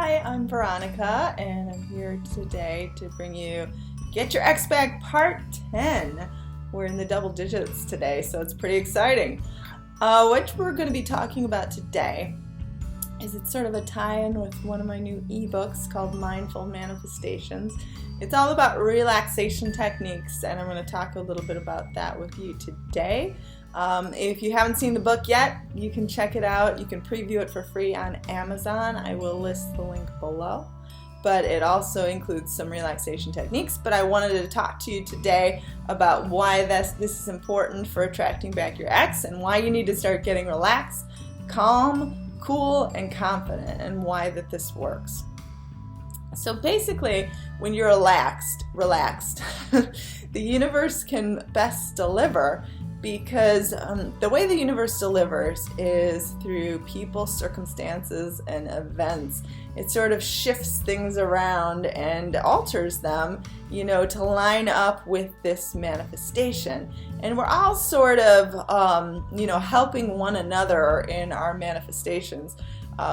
Hi, I'm Veronica, and I'm here today to bring you Get Your Ex Back Part 10. We're in the double digits today, so it's pretty exciting. What we're going to be talking about today is it's sort of a tie-in with one of my new ebooks called Mindful Manifestations. It's all about relaxation techniques, and I'm going to talk a little bit about that with you today. If you haven't seen the book yet, you can check it out. You can preview it for free on Amazon. I will list the link below. But it also includes some relaxation techniques. But I wanted to talk to you today about why this is important for attracting back your ex and why you need to start getting relaxed, calm, cool, and confident, and why this works. So basically, when you're relaxed, the universe can best deliver because the way the universe delivers is through people, circumstances, and events. It sort of shifts things around and alters them, to line up with this manifestation. And we're all sort of, helping one another in our manifestations.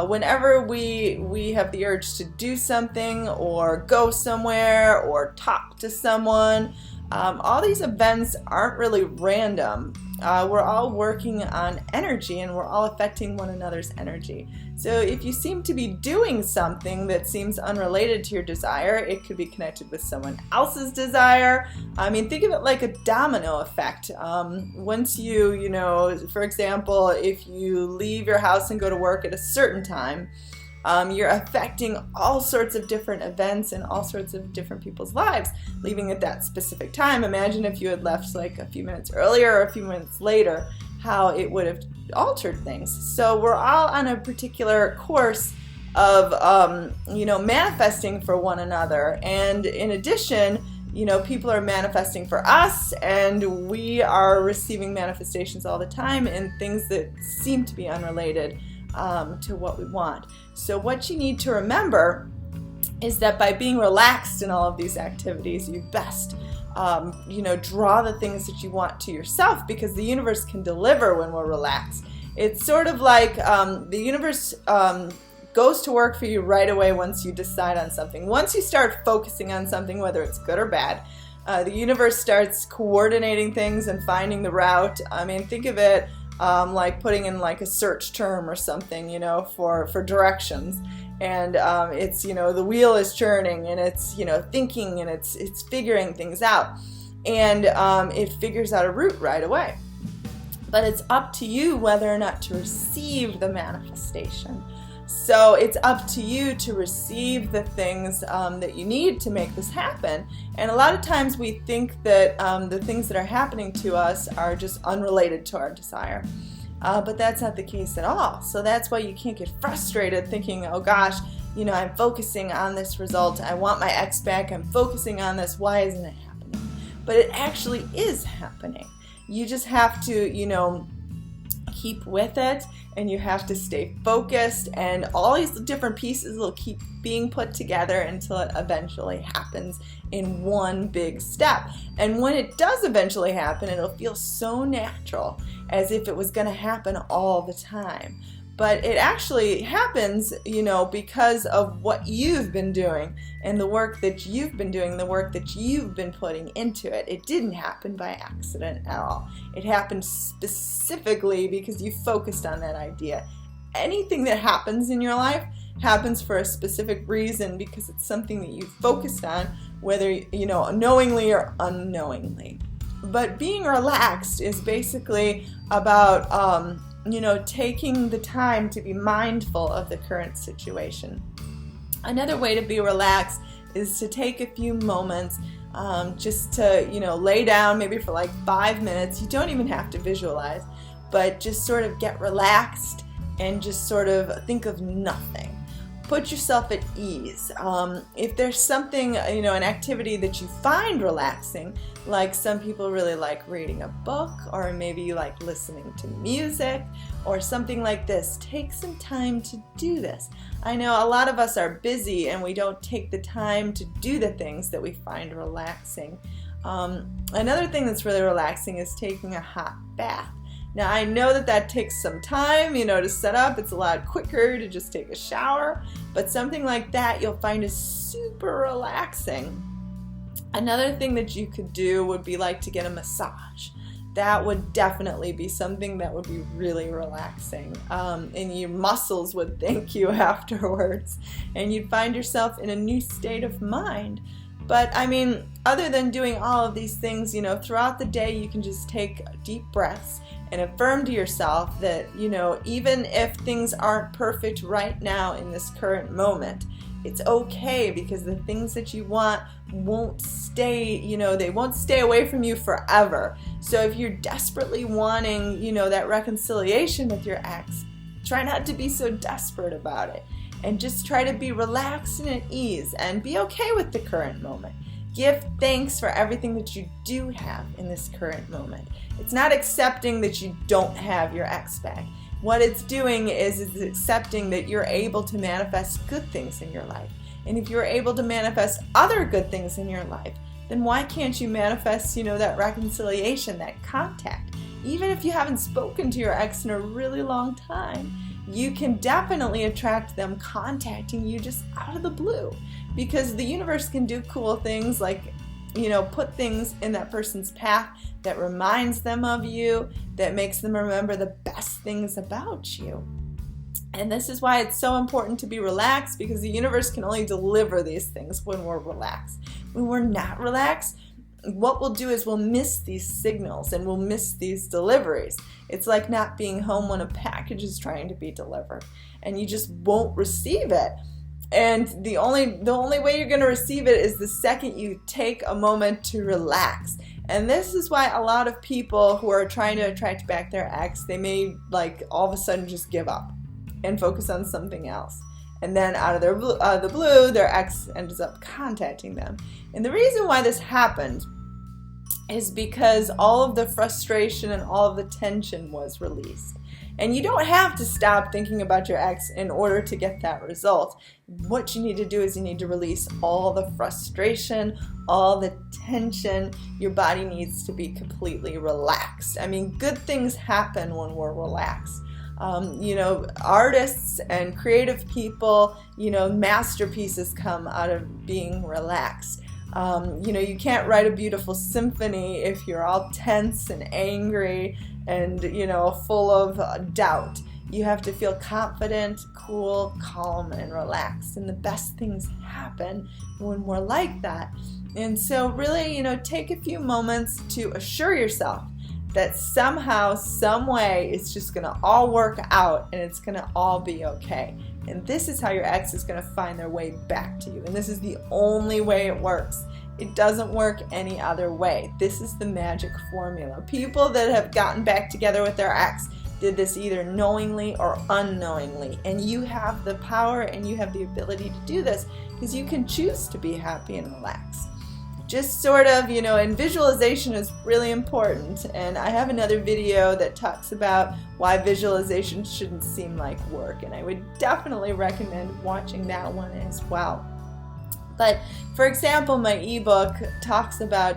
Whenever we have the urge to do something or go somewhere or talk to someone, all these events aren't really random. We're all working on energy and we're all affecting one another's energy. So if you seem to be doing something that seems unrelated to your desire, it could be connected with someone else's desire. Think of it like a domino effect. Once you, for example, if you leave your house and go to work at a certain time, you're affecting all sorts of different events and all sorts of different people's lives, leaving at that specific time. Imagine if you had left like a few minutes earlier or a few minutes later, how it would have altered things. So we're all on a particular course of, manifesting for one another. And in addition, people are manifesting for us, and we are receiving manifestations all the time in things that seem to be unrelated to what we want. So what you need to remember is that by being relaxed in all of these activities, you best draw the things that you want to yourself, because the universe can deliver when we're relaxed. It's sort of like the universe goes to work for you right away once you decide on something. Once you start focusing on something, whether it's good or bad, the universe starts coordinating things and finding the route. Think of it like putting in like a search term or something, for directions. And it's, the wheel is churning and it's, thinking and it's figuring things out. And it figures out a route right away. But it's up to you whether or not to receive the manifestation. So it's up to you to receive the things that you need to make this happen. And a lot of times we think that the things that are happening to us are just unrelated to our desire. But that's not the case at all. So that's why you can't get frustrated thinking, oh gosh, I'm focusing on this result. I want my ex back. I'm focusing on this. Why isn't it happening? But it actually is happening. You just have to, keep with it, and you have to stay focused, and all these different pieces will keep being put together until it eventually happens in one big step. And when it does eventually happen, it'll feel so natural, as if it was going to happen all the time. But it actually happens, because of what you've been doing and the work that you've been doing, the work that you've been putting into it. It didn't happen by accident at all. It happened specifically because you focused on that idea. Anything that happens in your life happens for a specific reason, because it's something that you focused on, whether, knowingly or unknowingly. But being relaxed is basically about, taking the time to be mindful of the current situation. Another way to be relaxed is to take a few moments just to, lay down maybe for like 5 minutes. You don't even have to visualize, but just sort of get relaxed and just sort of think of nothing. Put yourself at ease. If there's something, an activity that you find relaxing, like some people really like reading a book, or maybe you like listening to music, or something like this, take some time to do this. I know a lot of us are busy and we don't take the time to do the things that we find relaxing. Another thing that's really relaxing is taking a hot bath. Now I know that that takes some time, to set up. It's a lot quicker to just take a shower, but something like that you'll find is super relaxing. Another thing that you could do would be like to get a massage. That would definitely be something that would be really relaxing, and your muscles would thank you afterwards, and you'd find yourself in a new state of mind. But I mean, other than doing all of these things, throughout the day you can just take deep breaths and affirm to yourself that, even if things aren't perfect right now in this current moment, it's okay, because the things that you want won't stay, they won't stay away from you forever. So if you're desperately wanting, that reconciliation with your ex, try not to be so desperate about it, and just try to be relaxed and at ease and be okay with the current moment. Give thanks for everything that you do have in this current moment. It's not accepting that you don't have your ex back. What it's doing is accepting that you're able to manifest good things in your life. And if you're able to manifest other good things in your life, then why can't you manifest, that reconciliation, that contact? Even if you haven't spoken to your ex in a really long time, you can definitely attract them contacting you just out of the blue, because the universe can do cool things like, put things in that person's path that reminds them of you, that makes them remember the best things about you. And this is why it's so important to be relaxed, because the universe can only deliver these things when we're relaxed. When we're not relaxed, what we'll do is we'll miss these signals and we'll miss these deliveries. It's like not being home when a package is trying to be delivered, and you just won't receive it. And the only way you're going to receive it is the second you take a moment to relax. And this is why a lot of people who are trying to attract back their ex, they may all of a sudden just give up and focus on something else. And then out of the blue, their ex ends up contacting them. And the reason why this happened is because all of the frustration and all of the tension was released. And you don't have to stop thinking about your ex in order to get that result. What you need to do is you need to release all the frustration, all the tension. Your body needs to be completely relaxed. I mean, good things happen when we're relaxed. Artists and creative people, masterpieces come out of being relaxed. You can't write a beautiful symphony if you're all tense and angry and, full of doubt. You have to feel confident, cool, calm, and relaxed. And the best things happen when we're like that. And so really, take a few moments to assure yourself that somehow, some way, it's just going to all work out and it's going to all be okay. And this is how your ex is going to find their way back to you. And this is the only way it works. It doesn't work any other way. This is the magic formula. People that have gotten back together with their ex did this either knowingly or unknowingly. And you have the power and you have the ability to do this because you can choose to be happy and relaxed. Just sort of, and visualization is really important. And I have another video that talks about why visualization shouldn't seem like work. And I would definitely recommend watching that one as well. But for example, my ebook talks about,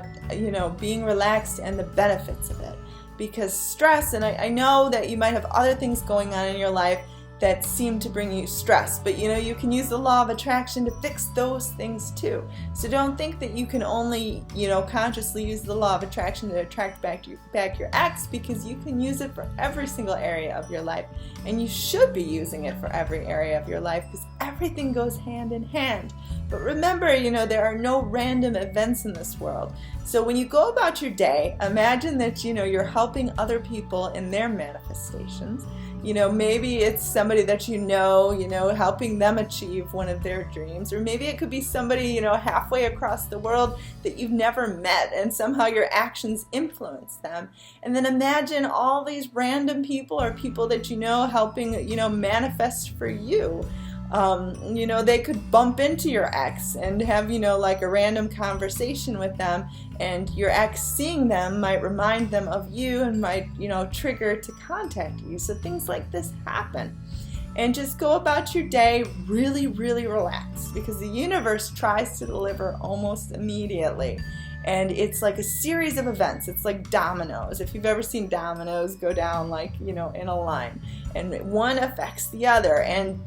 being relaxed and the benefits of it. Because stress, and I know that you might have other things going on in your life that seem to bring you stress, but you can use the law of attraction to fix those things too. So don't think that you can only consciously use the law of attraction to attract back your ex, because you can use it for every single area of your life, and you should be using it for every area of your life because everything goes hand in hand. But remember, there are no random events in this world. So when you go about your day, imagine that you're helping other people in their manifestations. Maybe it's somebody that helping them achieve one of their dreams. Or maybe it could be somebody, halfway across the world that you've never met, and somehow your actions influence them. And then imagine all these random people or people that helping, manifest for you. They could bump into your ex and have, like a random conversation with them, and your ex seeing them might remind them of you and might, trigger to contact you. So things like this happen. And just go about your day really, really relaxed, because the universe tries to deliver almost immediately. And it's like a series of events. It's like dominoes. If you've ever seen dominoes go down like, in a line, and one affects the other. And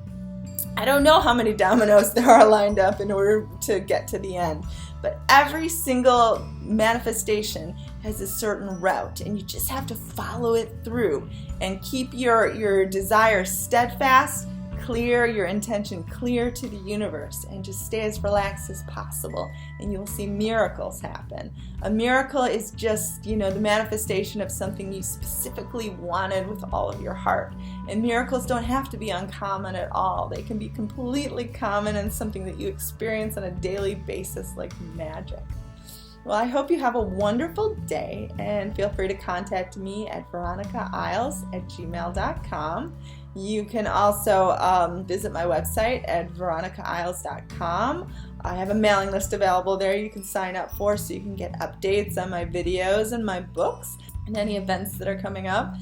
I don't know how many dominoes there are lined up in order to get to the end, but every single manifestation has a certain route, and you just have to follow it through and keep your desire steadfast, clear, your intention clear to the universe, and just stay as relaxed as possible, and you'll see miracles happen. A miracle is just, the manifestation of something you specifically wanted with all of your heart. And miracles don't have to be uncommon at all. They can be completely common and something that you experience on a daily basis like magic. Well, I hope you have a wonderful day, and feel free to contact me at veronicailes@gmail.com. You can also visit my website at veronicailes.com. I have a mailing list available there you can sign up for, so you can get updates on my videos and my books and any events that are coming up.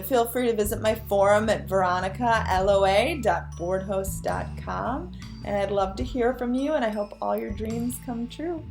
Feel free to visit my forum at veronicaloa.boardhost.com, and I'd love to hear from you, and I hope all your dreams come true.